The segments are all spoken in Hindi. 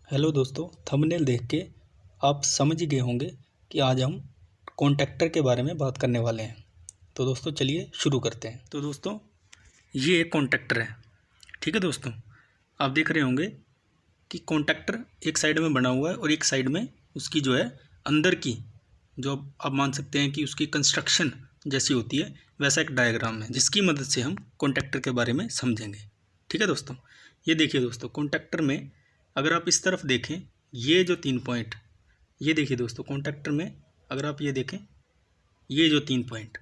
हेलो दोस्तों, थंबनेल देख के आप समझ ही गए होंगे कि आज हम कॉन्टैक्टर के बारे में बात करने वाले हैं। तो दोस्तों चलिए शुरू करते हैं। तो दोस्तों ये एक कॉन्टैक्टर है, ठीक है दोस्तों। आप देख रहे होंगे कि कॉन्टैक्टर एक साइड में बना हुआ है और एक साइड में उसकी जो है अंदर की जो आप मान सकते हैं कि उसकी कंस्ट्रक्शन जैसी होती है, वैसा एक डायग्राम है जिसकी मदद से हम कॉन्टैक्टर के बारे में समझेंगे। ठीक है दोस्तों, ये देखिए दोस्तों, कॉन्टैक्टर में अगर आप इस तरफ देखें, ये जो 3 पॉइंट, ये देखिए दोस्तों, कॉन्टैक्टर में अगर आप ये देखें, ये जो 3 पॉइंट,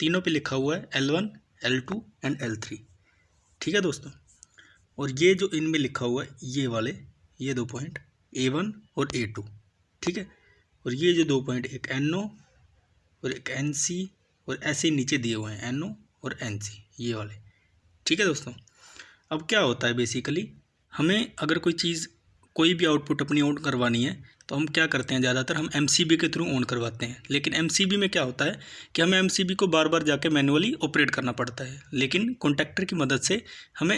तीनों पे लिखा हुआ है L1, L2 एंड L3। ठीक है दोस्तों, और ये जो इनमें लिखा हुआ है ये वाले, ये 2 पॉइंट A1 और A2। ठीक है, और ये जो 2 पॉइंट, एक NO और एक NC, और ऐसे ही नीचे दिए हुए हैं NO और NC, ये वाले। ठीक है दोस्तों, अब क्या होता है बेसिकली, हमें अगर कोई चीज़, कोई भी आउटपुट अपनी ऑन करवानी है तो हम क्या करते हैं, ज़्यादातर हम MCB के थ्रू ऑन करवाते हैं। लेकिन MCB में क्या होता है कि हमें MCB को बार बार जाके मैनुअली ऑपरेट करना पड़ता है। लेकिन कॉन्टैक्टर की मदद से हमें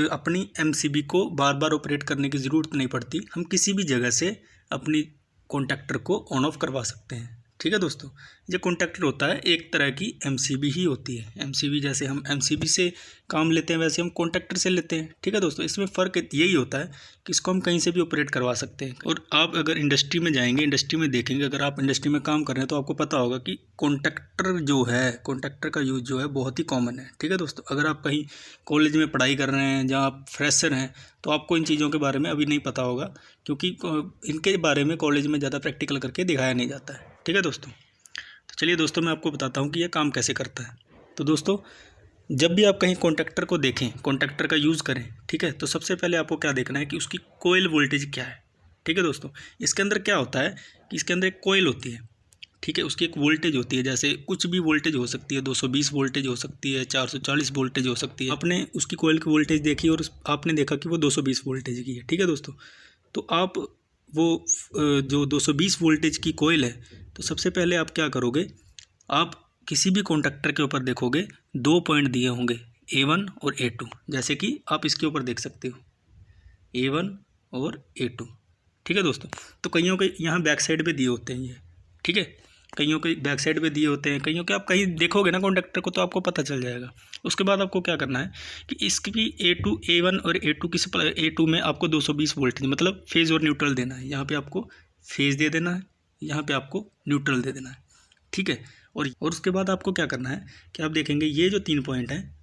अपनी MCB को बार बार ऑपरेट करने की ज़रूरत नहीं पड़ती। हम किसी भी जगह से अपनी कॉन्टैक्टर को ऑन ऑफ करवा सकते हैं। ठीक है दोस्तों, जो कॉन्टैक्टर होता है एक तरह की MCB ही होती है। MCB जैसे हम MCB से काम लेते हैं वैसे हम कॉन्टैक्टर से लेते हैं। ठीक है दोस्तों, इसमें फ़र्क यही होता है कि इसको हम कहीं से भी ऑपरेट करवा सकते हैं। और आप अगर इंडस्ट्री में जाएंगे, इंडस्ट्री में देखेंगे, अगर आप इंडस्ट्री में काम कर रहे हैं तो आपको पता होगा कि कॉन्टैक्टर जो है, कॉन्टैक्टर का यूज़ जो है बहुत ही कॉमन है। ठीक है दोस्तों, अगर आप कहीं कॉलेज में पढ़ाई कर रहे हैं, जहाँ आप फ्रेशर हैं, तो आपको इन चीज़ों के बारे में अभी नहीं पता होगा, क्योंकि इनके बारे में कॉलेज में ज़्यादा प्रैक्टिकल करके दिखाया नहीं जाता है। ठीक है दोस्तों, तो चलिए दोस्तों मैं आपको बताता हूँ कि यह काम कैसे करता है। तो दोस्तों जब भी आप कहीं कॉन्टैक्टर को देखें, कॉन्टैक्टर का यूज़ करें, ठीक है, तो सबसे पहले आपको क्या देखना है कि उसकी कोयल वोल्टेज क्या है। ठीक है दोस्तों, इसके अंदर क्या होता है कि इसके अंदर एक कोयल होती है। ठीक है, उसकी एक वोल्टेज होती है, जैसे कुछ भी वोल्टेज हो सकती है, 220 वोल्टेज हो सकती है, 440 वोल्टेज हो सकती है। आपने उसकी कोयल की वोल्टेज देखी और आपने देखा कि वो 220 वोल्टेज की है। ठीक है दोस्तों, तो आप वो जो 220 वोल्टेज की कोयल है, तो सबसे पहले आप क्या करोगे, आप किसी भी कॉन्टैक्टर के ऊपर देखोगे 2 पॉइंट दिए होंगे A1 और A2, जैसे कि आप इसके ऊपर देख सकते हो A1 और A2। ठीक है दोस्तों, तो कईयों के यहाँ बैक साइड पे दिए होते हैं ये। ठीक है, कईयों के बैक साइड पे दिए होते हैं, कईयों के आप कहीं देखोगे ना कॉन्टैक्टर को तो आपको पता चल जाएगा। उसके बाद आपको क्या करना है कि इसकी भी A2, A1 और A2 की सप्लाई, A2 में आपको 220 वोल्टेज मतलब फेज़ और न्यूट्रल देना है। यहाँ पे आपको फेज़ दे देना है, यहाँ पे आपको न्यूट्रल दे देना है। ठीक है, और उसके बाद आपको क्या करना है कि आप देखेंगे ये जो 3 पॉइंट हैं,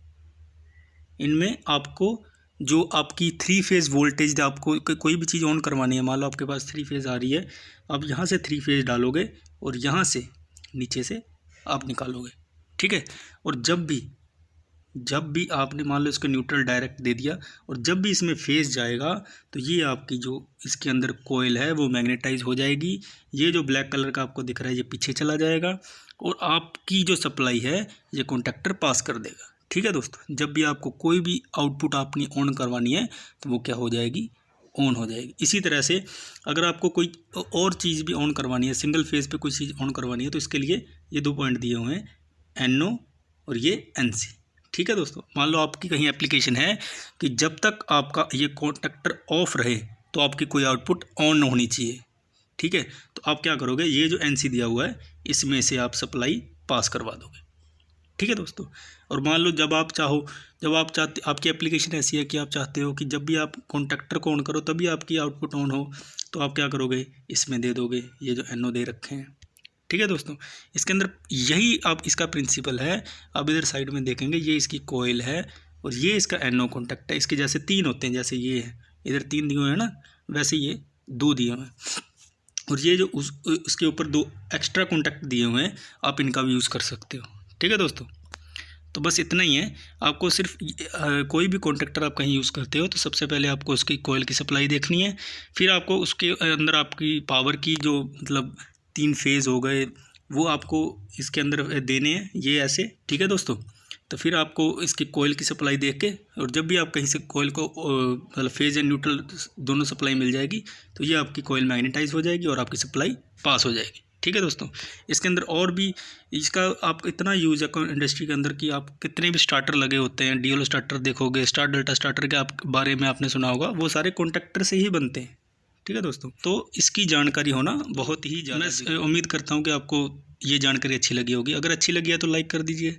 इनमें आपको जो आपकी 3 फेज़ वोल्टेज, आपको कोई भी चीज़ ऑन करवानी है, मान लो आपके पास 3 फेज़ आ रही है, आप यहाँ से 3 फेज़ डालोगे और यहाँ से नीचे से आप निकालोगे। ठीक है, और जब भी आपने मान लो इसको न्यूट्रल डायरेक्ट दे दिया, और जब भी इसमें फेज़ जाएगा तो ये आपकी जो इसके अंदर कोयल है वो मैग्नेटाइज हो जाएगी। ये जो ब्लैक कलर का आपको दिख रहा है ये पीछे चला जाएगा और आपकी जो सप्लाई है ये कॉन्टैक्टर पास कर देगा। ठीक है दोस्तों, जब भी आपको कोई भी आउटपुट अपनी ऑन करवानी है तो वो क्या हो जाएगी, ऑन हो जाएगी। इसी तरह से अगर आपको कोई और चीज़ भी ऑन करवानी है, सिंगल फेज़ पे कोई चीज़ ऑन करवानी है, तो इसके लिए ये 2 पॉइंट दिए हुए हैं NO और ये NC। ठीक है दोस्तों, मान लो आपकी कहीं एप्लीकेशन है कि जब तक आपका ये कॉन्टैक्टर ऑफ रहे तो आपकी कोई आउटपुट ऑन होनी चाहिए। ठीक है, तो आप क्या करोगे, ये जो NC दिया हुआ है इसमें से आप सप्लाई पास करवा दोगे। ठीक है दोस्तों, और मान लो जब आप चाहते, आपकी एप्लीकेशन ऐसी है कि आप चाहते हो कि जब भी आप कॉन्टैक्टर को ऑन करो तभी आपकी आउटपुट ऑन हो, तो आप क्या करोगे, इसमें दे दोगे ये जो NO दे रखे हैं। ठीक है दोस्तों, इसके अंदर यही आप इसका प्रिंसिपल है। आप इधर साइड में देखेंगे ये इसकी कोयल है और ये इसका NO कॉन्टैक्ट है। इसके जैसे 3 होते हैं, जैसे ये है, इधर 3 दिए हुए हैं ना, वैसे ये 2 दिए हुए हैं, और ये जो उसके ऊपर 2 एक्स्ट्रा कॉन्टैक्ट दिए हुए हैं, आप इनका भी यूज़ कर सकते हो। ठीक है दोस्तों, तो बस इतना ही है। आपको सिर्फ कोई भी कॉन्टैक्टर आप कहीं यूज़ करते हो तो सबसे पहले आपको उसकी कोयल की सप्लाई देखनी है, फिर आपको उसके अंदर आपकी पावर की जो मतलब 3 फेज़ हो गए वो आपको इसके अंदर देने हैं, ये ऐसे। ठीक है दोस्तों, तो फिर आपको इसकी कोयल की सप्लाई देख के, और जब भी आप कहीं से कोयल को मतलब फेज़ एंड न्यूट्रल दोनों सप्लाई मिल जाएगी तो ये आपकी कोयल मैग्नेटाइज हो जाएगी और आपकी सप्लाई पास हो जाएगी। ठीक है दोस्तों। इसके अंदर और भी इसका आप इतना यूज़ है इंडस्ट्री के अंदर कि आप कितने भी स्टार्टर लगे होते हैं, डीएल स्टार्टर देखोगे, स्टार डेल्टा स्टार्टर के आप बारे में आपने सुना होगा, वो सारे कॉन्टैक्टर से ही बनते हैं। ठीक है दोस्तों, तो इसकी जानकारी होना बहुत ही ज़्यादा, मैं उम्मीद करता हूँ कि आपको ये जानकारी अच्छी लगी होगी। अगर अच्छी लगी है तो लाइक कर दीजिए,